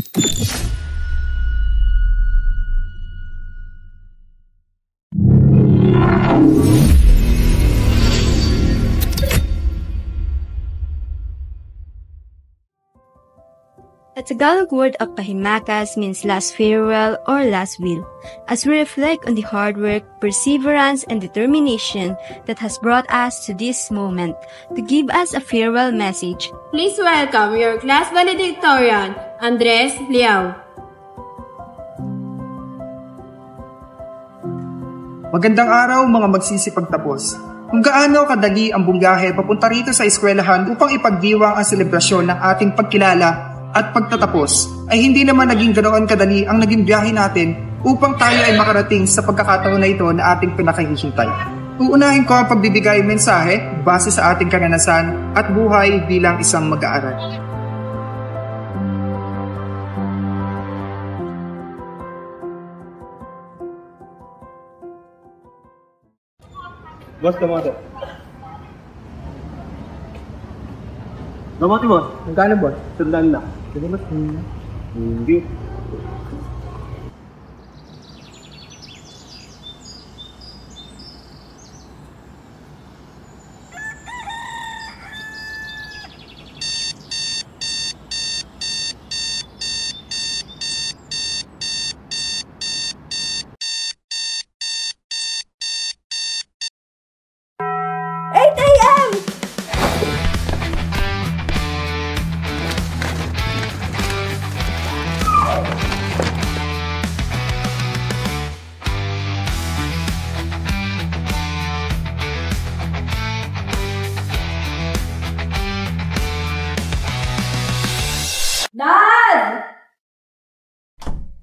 A Tagalog word of pahimakas means last farewell or last will, as we reflect on the hard work, perseverance, and determination that has brought us to this moment. To give us a farewell message, please welcome your class valedictorian, Andres Liao. Magandang araw mga magsisipagtapos. Kung gaano kadali ang bumiyahe papunta rito sa eskwelahan upang ipagdiwang ang selebrasyon ng ating pagkilala at pagtatapos, ay hindi naman naging ganoon kadali ang naging biyahe natin upang tayo ay makarating sa pagkakataon na ito na ating pinakahihintay. Uunahin ko ang pagbibigay mensahe base sa ating karanasan at buhay bilang isang mag-aaral. Boss, tomato. Tomato, boss. Magkano, boss? Sandaan lang. Sige, boss. Hindi.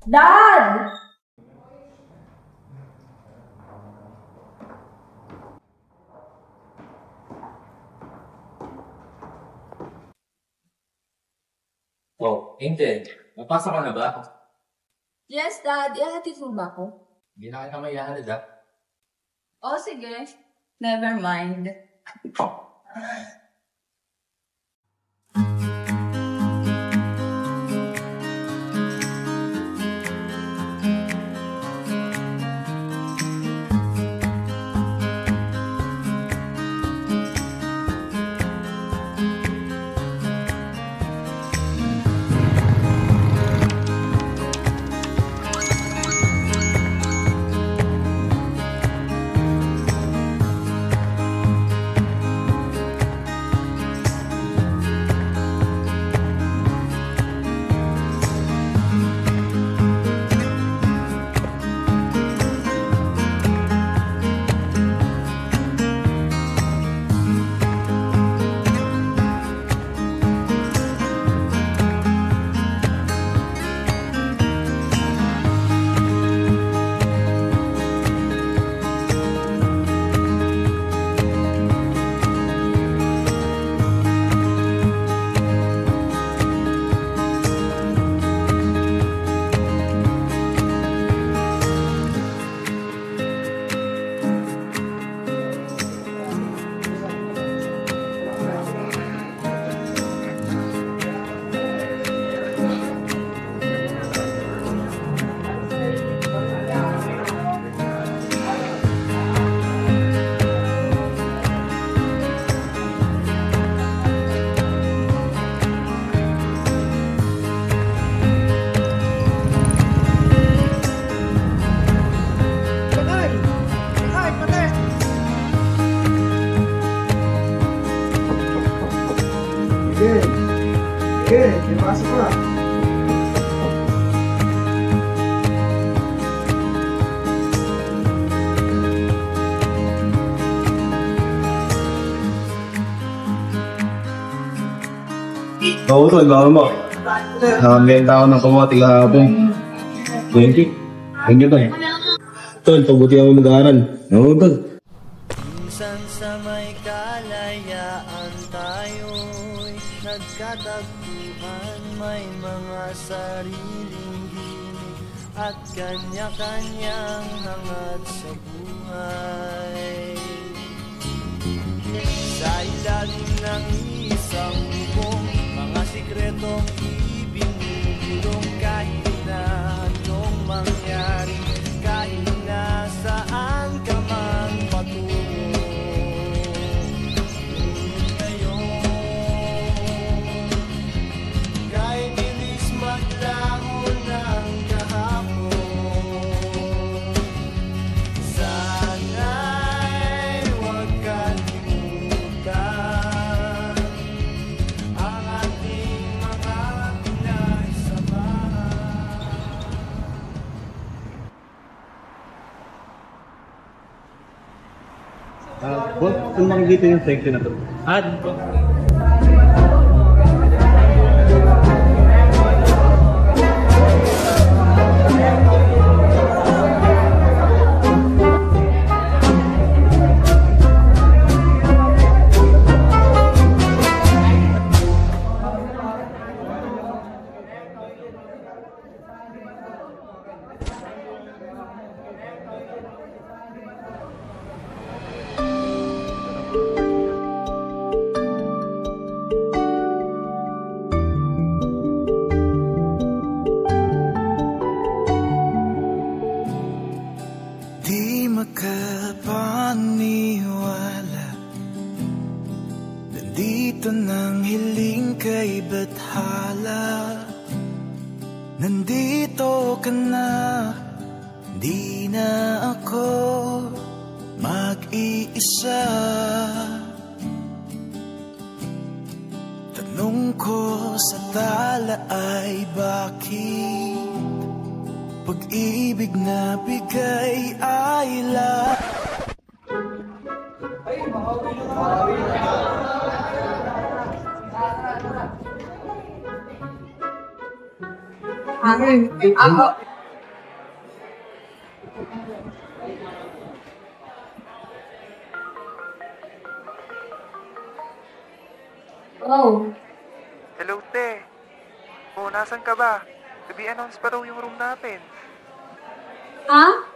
Dad! Oh, Angel, napasok ka na ba? Yes, Dad. Ihahatid mo ba ako? Hindi na kita maihahalad ah. Oh, sige. Never mind. Pasok na. Oo, tol, baka mo. Nakambenta ako ng kamote kahapon. 20. Thank you, tol. Tol, pabuti ako mag-aaral. Oo, tol. Minsan sa may kalayaan tayo'y nagkatagpuan, may mga sariling ginig at kanya-kanyang hangad sa buhay. Sa ilalim ng isang bubong, mga sikretong ibinubulong Saan makikita yung section na to? Ah, dito. Di makapaniwala, nandito nang hiling kay Bathala. Nandito ka na, di na ako mag-iisa. Tanong ko sa tala ay bakit pag-ibig na bigay ay Oh, Hello, te. Oh, nasan ka ba? Gabi-announce pa daw yung room natin. ha?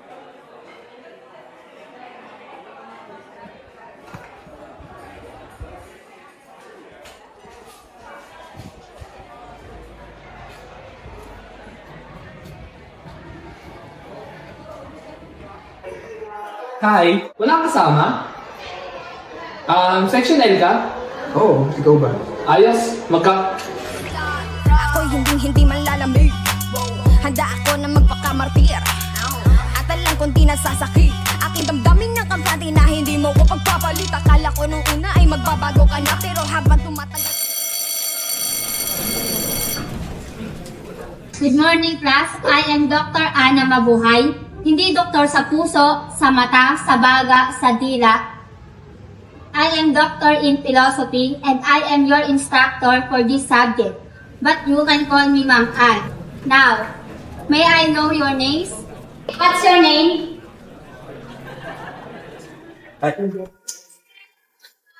Hi, wala kasama? Section L ka? Oo, ikaw ba? Ayos, Ako'y hindi manlalamig. Handa ako na magpakamartir. At alam kong di nasasakit. Aking damdamin ng kampante na hindi mo ko pagpapalit. Akala ko nung una ay magbabago ka na, pero habang tumatagal. Good morning, class. I am Dr. Ana Mabuhay. Hindi doktor sa puso, sa mata, sa baga, sa dila. I am doctor in philosophy and I am your instructor for this subject. But you can call me Ma'am Ann. Now, may I know your names? What's your name?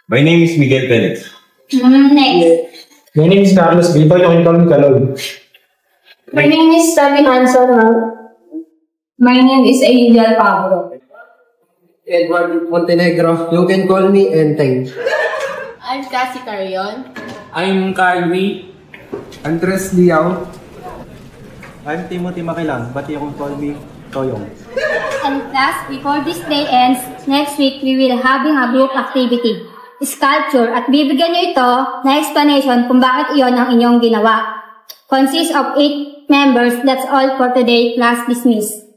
My name is Miguel Felix. Next. My name is Carlos Bilbao, you can call me Kalog. My name is Tavi Hanson. My name is Angel Pablo. Edward Montenegro, you can call me Enteng. I'm Cassie Carion. I'm Carly. Andres Liao. I'm Timothy Makilang, but you can call me Toyong. And class, before this day ends, next week we will having a group activity, sculpture, at bibigyan nyo ito na explanation kung bakit iyon ang inyong ginawa. Consists of 8 members. That's all for today. Class dismissed.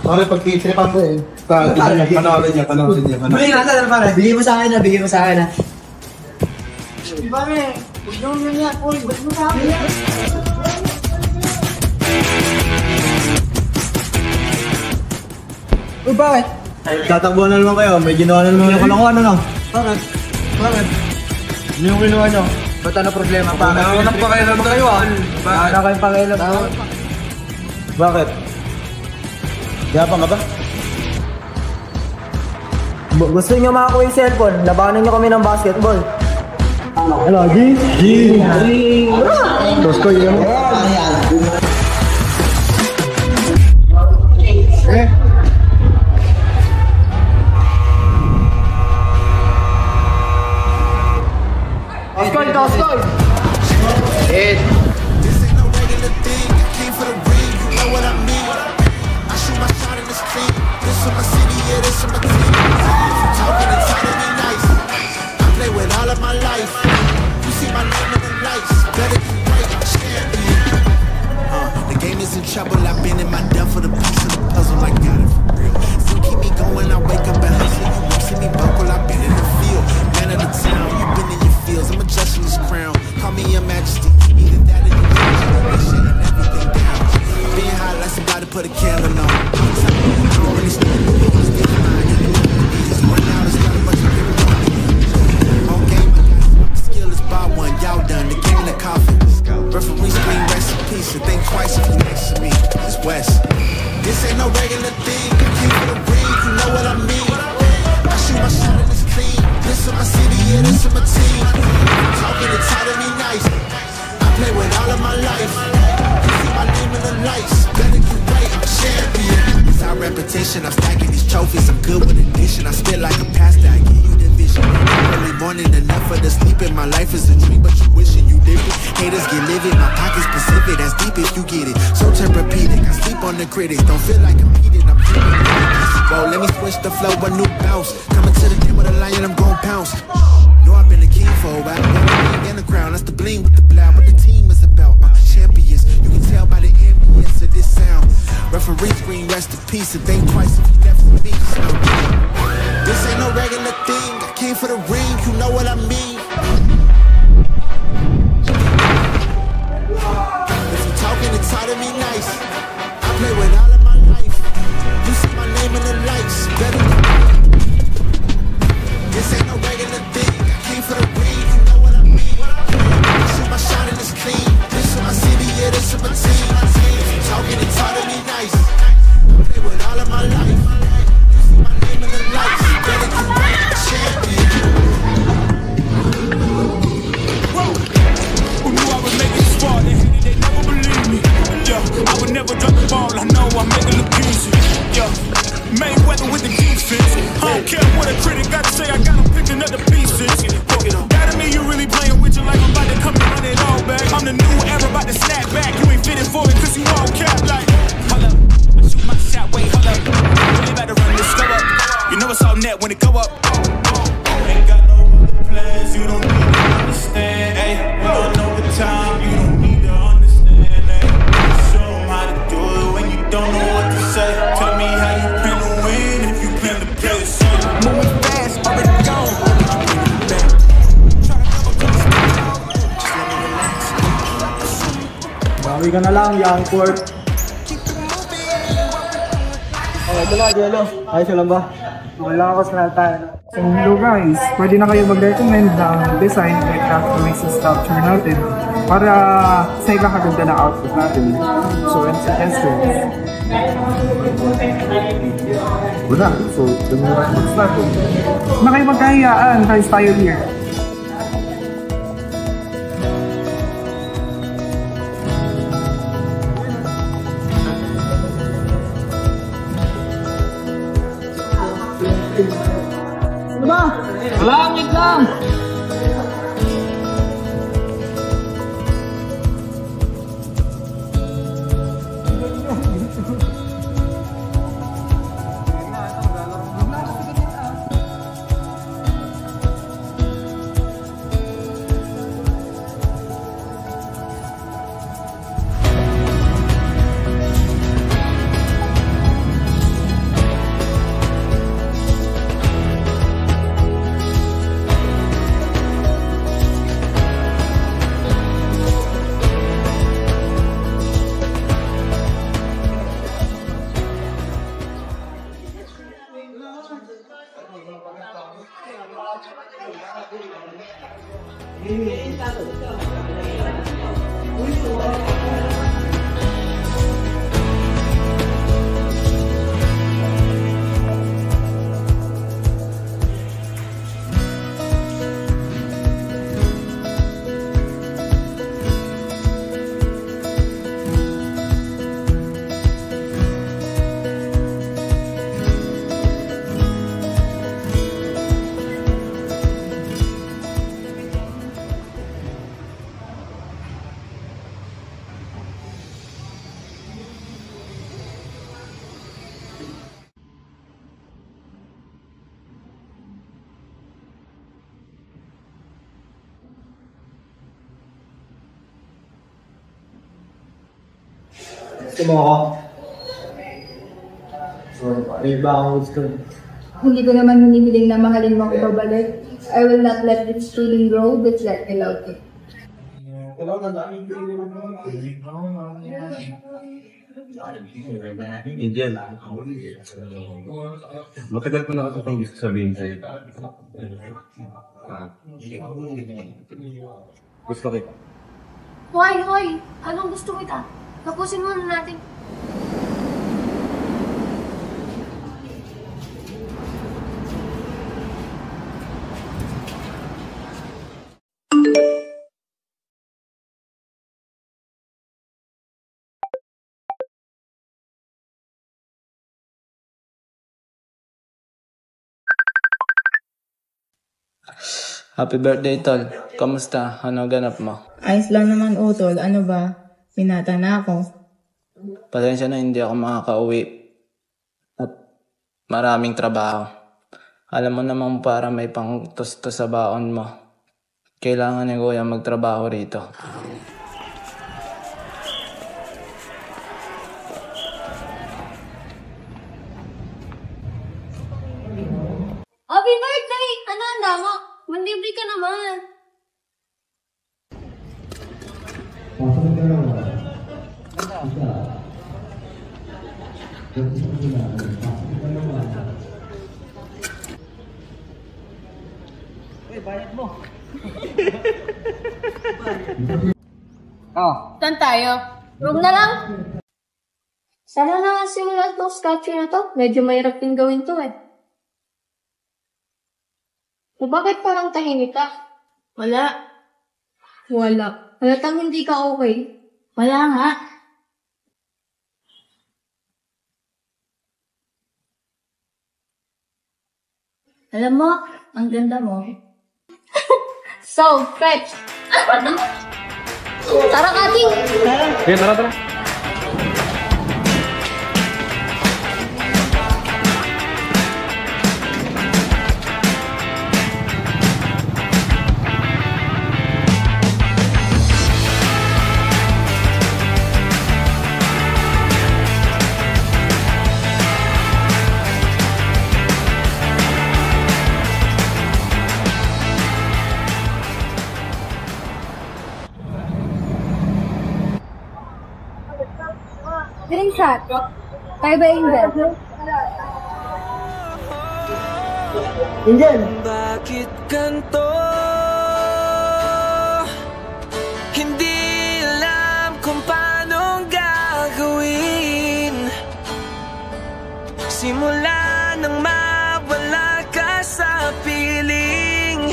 Pare, pag-titripan ko eh. Panoorin niya. Bigay na, pare. Bigay mo sa akin na. Pare, huwag nyo nga. Uy, ba't mo sa akin? Uy, bakit? Tatakbuhan na naman kayo, may ginawa na naman yung kalokohan, ano? Bakit? Ano yung ginawa nyo? Ba't ano problema? Bakit? Ano pa kayo naman kayo ah? Ano kayong pakialam? Bakit? Yapang ka ba? Gusto nyo makakuha yung cellphone? Labanan nyo kami ng basketball. Ano, G? Tapos ko yun. Oscar! This ain't no regular thing. I came for the ring, you know what I mean. I shoot my shot in the street. This from my city, yeah, this from my team. Talking and telling me nice. I play with all of my life. You see my name in the lights. Better be right, champion. The game is in trouble. I've been in my depth for the piece of the puzzle. I got it for real. So keep me going. I wake me your majesty. Either that or you shutting everything down. I'm being hot like somebody put a candle on. I don't really stand the rules, get mine. Just one out, it's not a bunch of people on me. On game, I got skill is by one, y'all done. The game in the coffin. Referee scream rest in peace, and think twice if you next to me. It's West. This ain't no regular thing. I came for the ring, you know what I mean. I shoot my shot and it's clean. This is my city, yeah, this is my team. Talking it's tired of me nice. I play with all of my life. You see my name in the lights. Better get right, I'm a champion. It's our reputation, I'm stacking these trophies. I'm good with addition, I spit like a pastor. I give you the vision. Early morning, enough for the sleep. My life is a dream, but you wishing you different. Haters get livid, my pocket's specific. That's deep if you get it. So therapeutic, I sleep on the critics. Don't feel like competing, I'm dreaming. Whoa, let me switch the flow, a new bounce. Coming to the game with a lion, I'm gon' pounce. Know I've been a king for a while. In the crown, that's the bling with the blow. What the team is about, champions. You can tell by the ambience of this sound. Referee scream, rest in peace, and think twice if you left the beat. This ain't no regular thing. I came for the ring, you know what I mean. If you talking, it's hard to me nice. I play with all of my life. You see my name in the lights. Better than this ain't no regular thing. I came for the ring, you know what I mean. I shoot my shot and it's clean. This is my city, yeah, this is my team. If you talking, it's hard to me nice. I play with all of my life. You see my name in the lights. Better than champion. Who knew I would make it this far? They hated, they never believed me. Yeah, I would never drop the ball. I know I make it look easy. Yeah, Mayweather with the defense. I don't care what a critic got to say. I got them picking up the pieces. That to me, you really playing with you like I'm about to come and run it all back. I'm the new era, about to snap back. You ain't fitting for it 'cause you all cap like. Hold up, I shoot my shot. Wait, hold up. Really about to run this go up. You know it's all net when it go up. Ain't got no plans. You don't need to understand. Ay, we don't know the time. You don't need to understand. Ay, show them how to do it when you don't know what to say. Tell me how you plan to win if you plan to play the same. Moving fast, already gone. Bawi ka na lang, young court. Okay, ito lang, Jello. Ayos ka lang ba? Wala ako sa tayo. So hello guys, pwede na kayo mag-recommend ng design at customized structure natin para sa ikakaganda ng output natin. So and suggestions. Wala. So, tumura yung mag-start. Na kayo magkahiyaan, tayo here. Ano ba? Wala, wait lang! Gusto mo ako? May iba akong gusto. Hindi ko naman hinihiling na mahalin mo ako babalik. I will not let this feeling grow, but let me love you. Angel, matagal ko na kasi itong gusto sabihin sa'yo. Gusto kita. Hoy! Anong gusto kita? Tapusin muna natin. Happy birthday, Tol. Kamusta? Ano ganap mo? Ayos lang naman, Utol. Ano ba? Pinata na ako. Pasensya na hindi ako makakauwi. At maraming trabaho. Alam mo namang para may pang-tos sa baon mo. Kailangan ni Kuya magtrabaho rito. Happy birthday! Ano handa mo? Manlibre ka naman. Bayad mo. Saan tayo? Room na lang? Sana na simulan tong sculpture na to. Medyo mahirap din gawin to eh. O bakit parang tahimik ka? Wala. Halatang hindi ka okay. Wala nga. Alam mo, ang ganda mo. So, fetch. Tara, Kating! Okay, tara. Green shot. Tayo ba, Angel? Angel! Bakit ganito? Hindi alam kung paano gagawin. Simula nang mawala ka sa piling,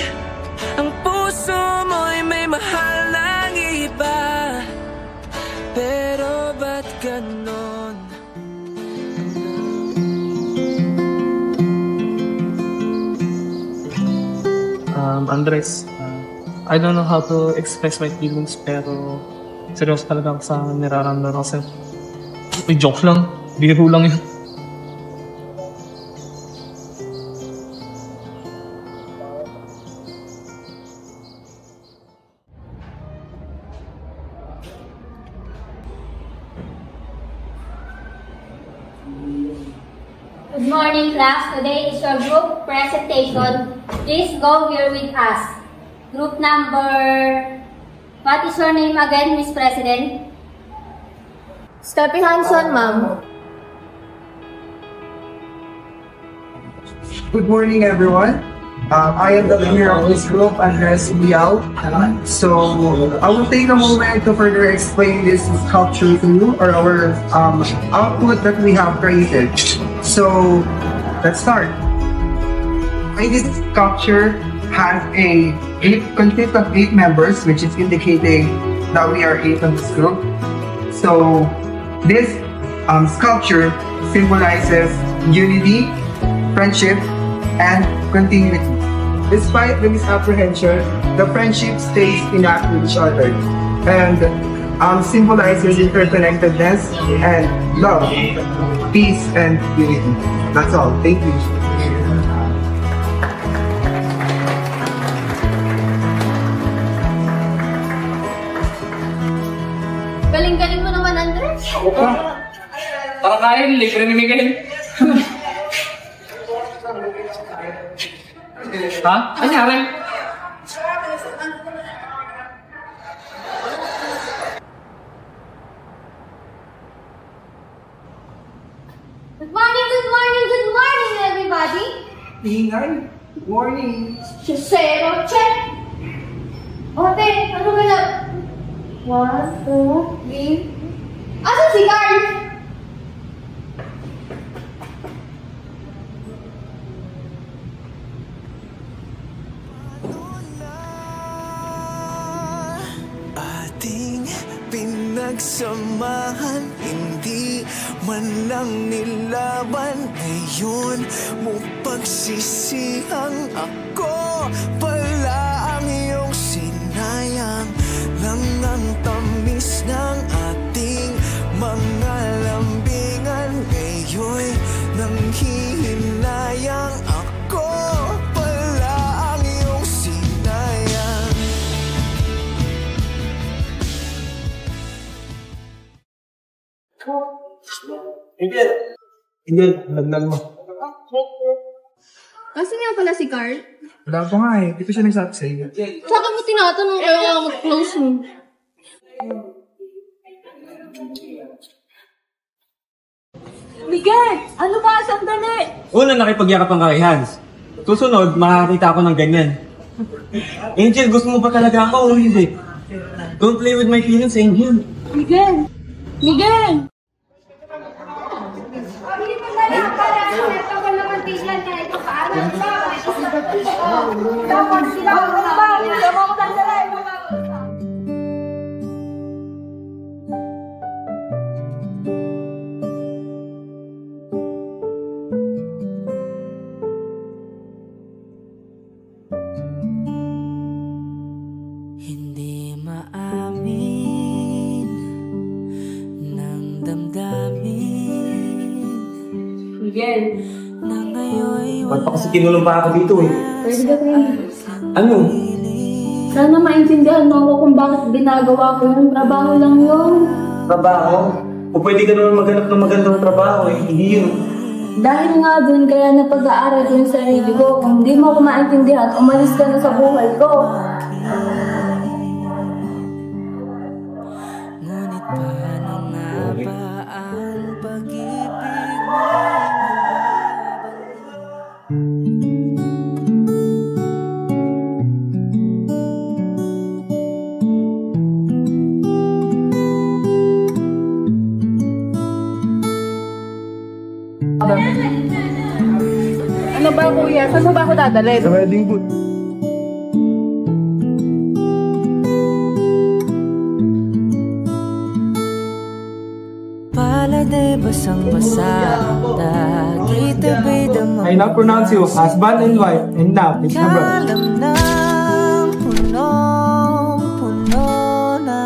ang puso mo'y may mahal ng iba. Pero ba't ganon? Andres, I don't know how to express my feelings pero seryoso talaga ako sa nararamdaman ko sa'yo. Joke lang, biro lang yun. Good morning, class. Today is your group presentation. Please go here with us. Group number... What is your name again, Miss President? Steffi Hanson, ma'am. Good morning, everyone. I am the leader of this group, Andres Liao. So I will take a moment to further explain this sculpture to you, or our output that we have created. So let's start. This sculpture has consists of 8 members, which is indicating that we are 8 in this group. So this sculpture symbolizes unity, friendship, and continuity. Despite the misapprehension, the friendship stays intact with each other and symbolizes interconnectedness and love, peace, and unity. That's all. Thank you. Galing-galing mo naman, Andres. Tara tayo, libre ni Miguel. Ha? Anyari? Ingay. Warning. Zero, check! Ote, ano ba na? 1, 2, 3. Asan si Carl? Ating pinagsamahan, hindi man lang nilaban. Ngayon mo pagsisihang ako pala ang iyong sinayang. Lang ang tamis ng ating mga lambingan. Ngayon'y nanghihinayang ako pala ang iyong sinayang. Hindi, naglag mo. Kasi nga pala si Carl. Wala pa nga eh. Dito siya nagsabi sa'yo. Saka mo tinatanong kaya mag-close mo. Miguel! Ano ba? Sandali! Una, nakipagyakap ang kay Hans. Susunod, makakita ako ng ganyan. Angel, gusto mo ba talaga ako o hindi? Don't play with my feelings, Angel. Miguel! Miguel! Hindi maamin ng damdamin Miguel! na ngayon'y Ba't pa kasi kinulong pa ako dito eh? Pwede ba tayo? Ano? Sana maintindihan mo ako kung bakit ginagawa ko yun. Trabaho lang yun. Trabaho? O pwede ka naman maghanap ng magandang trabaho eh, hindi yun. Dahil nga dun, kaya napag-aaral ko yung sarili ko. Kung hindi mo ako maintindihan, umalis ka na sa buhay ko. Ngunit paano nga ba ang pag-ibig mo? Ano ba kuya? Saan mo ba ako dadalhin? Sa wedding boot. Palade basang-basa ang dagit-abay damang I now pronounce you husband and wife, and now it's my brother. kalam ng punong-puno na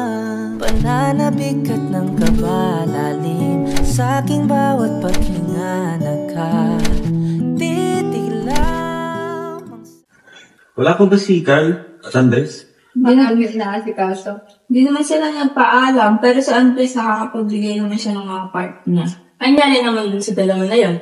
pananabik at ng kabalalim sa aking bawat paghinga nagkatitig lamang. Wala po ba si Carl at Andres? Ginamit na si Kaso. Hindi naman sila nagpaalam, pero sa Andres nakakapagbigay naman siya ng mga part niya. Anyari naman dun sa dalawa na yun.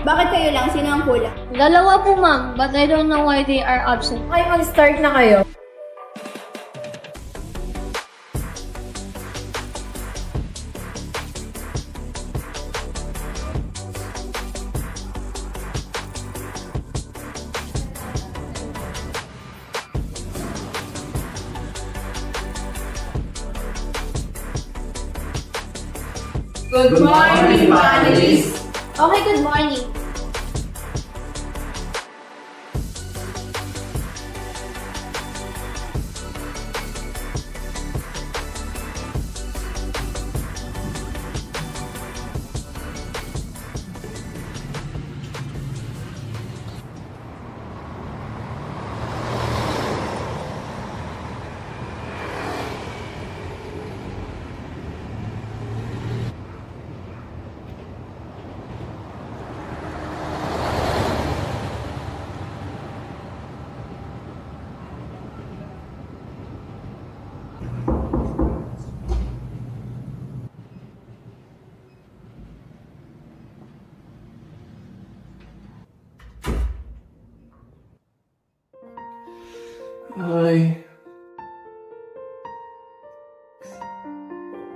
Bakit kayo lang? Sino ang kulang? Dalawa po, ma'am. But I don't know why they are absent. Okay, mag-start na kayo. Good morning, panelists! Okay, good morning. Ay.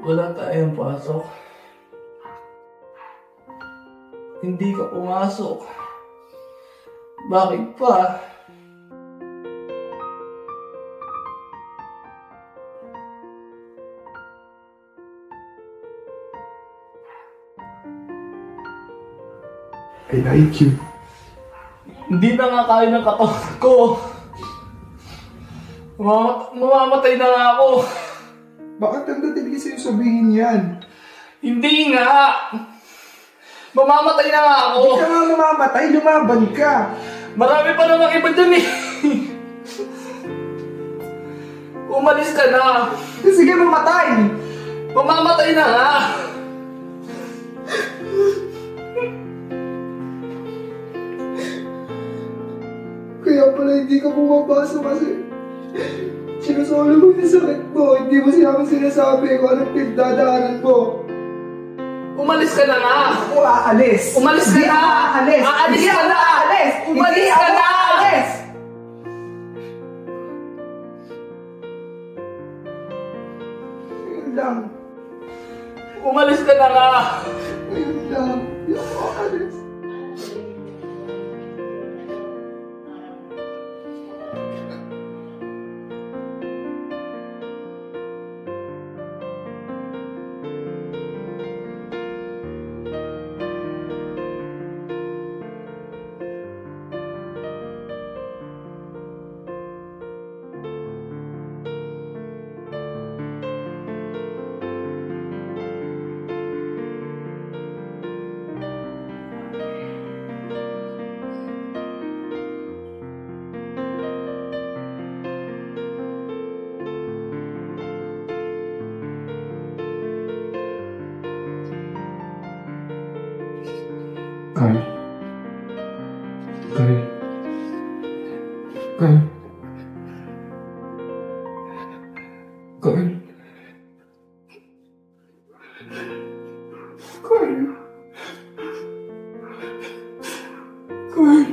Wala tayong pasok. Hindi ka pumasok. Bakit pa? I like you. Hindi na nga kaya ng katawan ko. Mamamatay na nga ako. Bakit ang dadalig sa'yo sabihin yan? Hindi nga. Mamamatay na nga ako. Hindi ka nga mamamatay, lumaban ka. Marami pa namang iba dyan eh. Umalis ka na. Sige, mamatay. Mamamatay na nga. Kaya pala hindi ka pumapasok kasi sinusolo mo yung sakit mo. Hindi mo sinasabi kung anong pinagdadaanan mo. Umalis ka na nga. Ako aalis. Umalis ka na. Aalis. Aalis Hindi ka ako na. aalis. Umalis ka na. Aalis. Ayun lang. Umalis ka na nga. Ayun lang. Hindi ako aalis. Carl. Carl. Carl. Carl. Carl. Carl.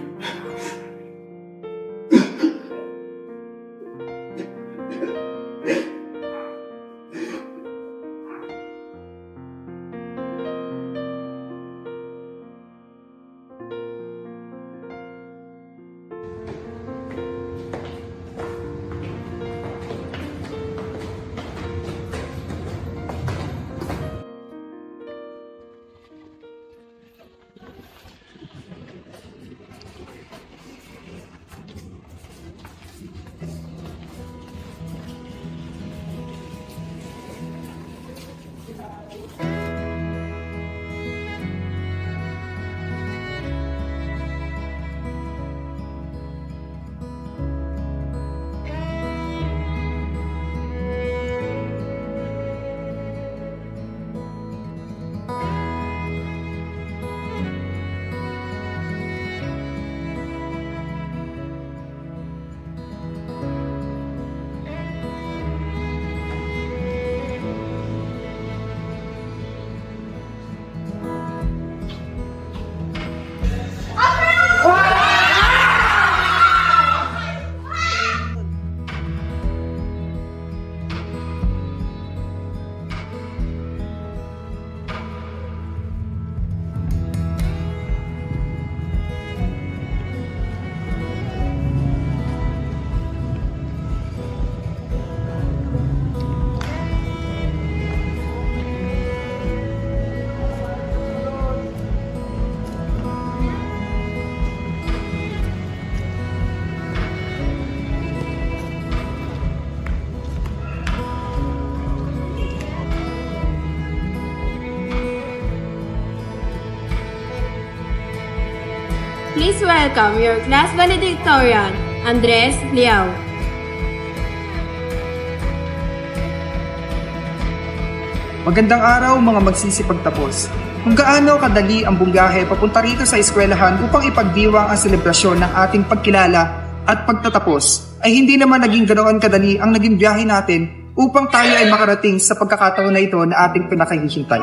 Please welcome your class valedictorian, Andres Liao. Magandang araw mga magsisipagtapos. Kung gaano kadali ang bunggahe papunta rito sa eskwelahan upang ipagdiwang ang selebrasyon ng ating pagkilala at pagtatapos, ay hindi naman naging ganoon kadali ang naging biyahe natin upang tayo ay makarating sa pagkakataon na ito na ating pinakahihintay.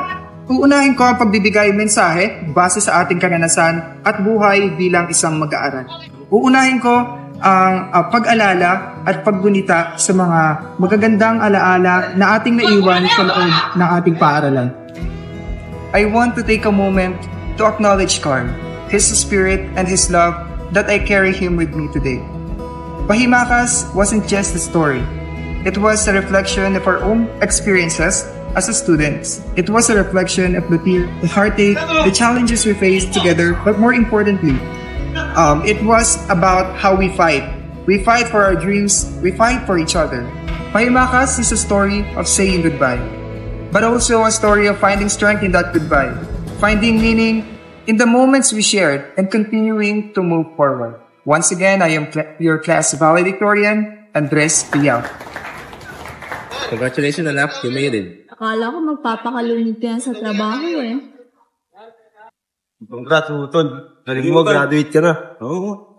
Uunahin ko ang pagbibigay mensahe base sa ating karanasan at buhay bilang isang mag-aaral. Uunahin ko ang pag-alala at paggunita sa mga magagandang alaala na ating naiwan sa loob ng ating paaralan. I want to take a moment to acknowledge Carl, his spirit and his love that I carry him with me today. Pahimakas wasn't just a story. It was a reflection of our own experiences as students. It was a reflection of the fear, the heartache, the challenges we faced together, but more importantly, it was about how we fight. We fight for our dreams, we fight for each other. Pahimakas is a story of saying goodbye, but also a story of finding strength in that goodbye, finding meaning in the moments we shared, and continuing to move forward. Once again, I am your class valedictorian, Andres Piao. Congratulations, anak. You made it. Akala ko magpapakalunod ka sa trabaho eh. Congrats, Utol. Galing mo, graduate ka na. Oo.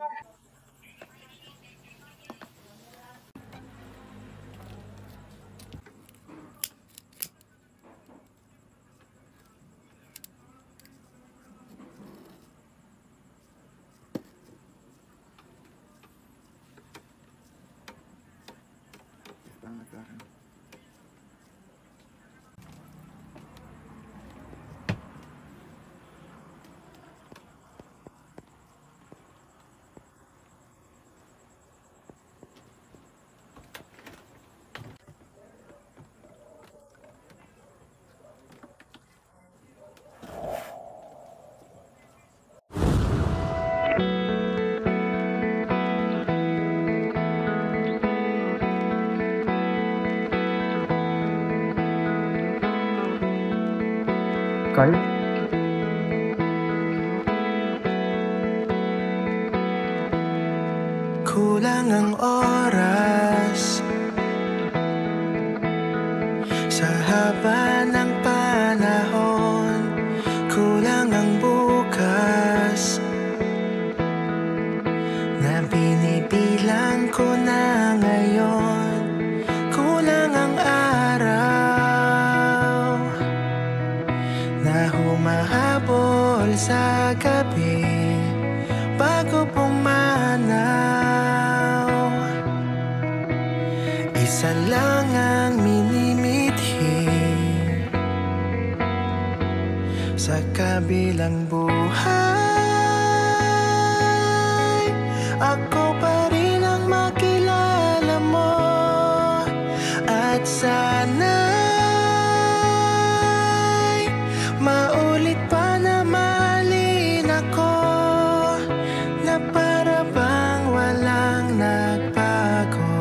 Carl? Kulang ang oras sa haba ng panahon, kulang ang bukas na binibilang ko na ngayon, kulang ang araw na humahabol sa gabi bago pumanaw. Isa lang ang minimithi sa kabilang buhay. Ako pa rin ang makilala mo at sana'y maulit pa na mahalin ako na para bang walang nagbago.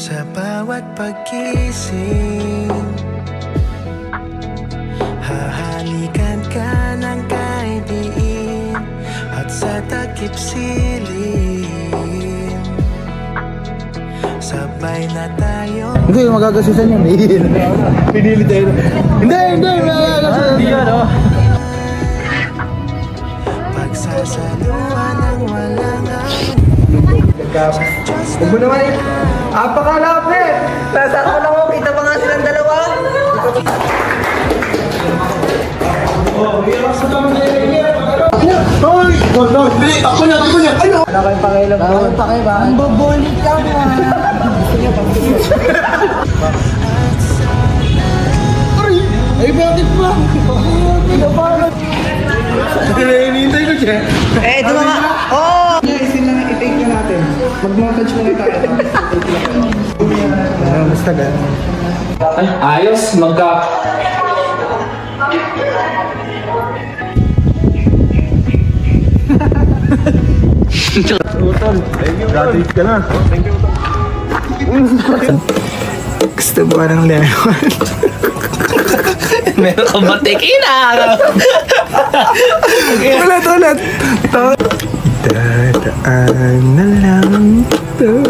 Sa bawat pagkising, hahalikan ka ng kaibiin, at sa takip silim, sabay na tayo. Hindi, magagasusan yun. Pinili tayo. Hindi, magagasusan. Hindi yan, oh. Pagsasaluhan ng walang Huwag mo naman eh. Apakalapit! Nasa ako lang ako. Kita pa nga silang dalawa. Hoy! No, hindi! Ako na! Ano? Wala kayong pakialam doon. Wala kayong pakialam. Ang bobolit ka mo. Gusto niya pa. Ay, bakit ba? Hinihintay ko siya. Eh, ito mga... Oo! Isin lang, i-take na natin. Mag-montage muna tayo. Basta gan. Ay, ayos. Utol. Graduate ka na. Thank you, Utol. Gusto mo ka ng lemon? Meron ka ba tekina? Ulit. Dadaan na lang ito.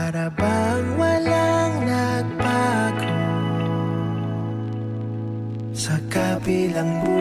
para bang walang nagbago sa kabilang buhay.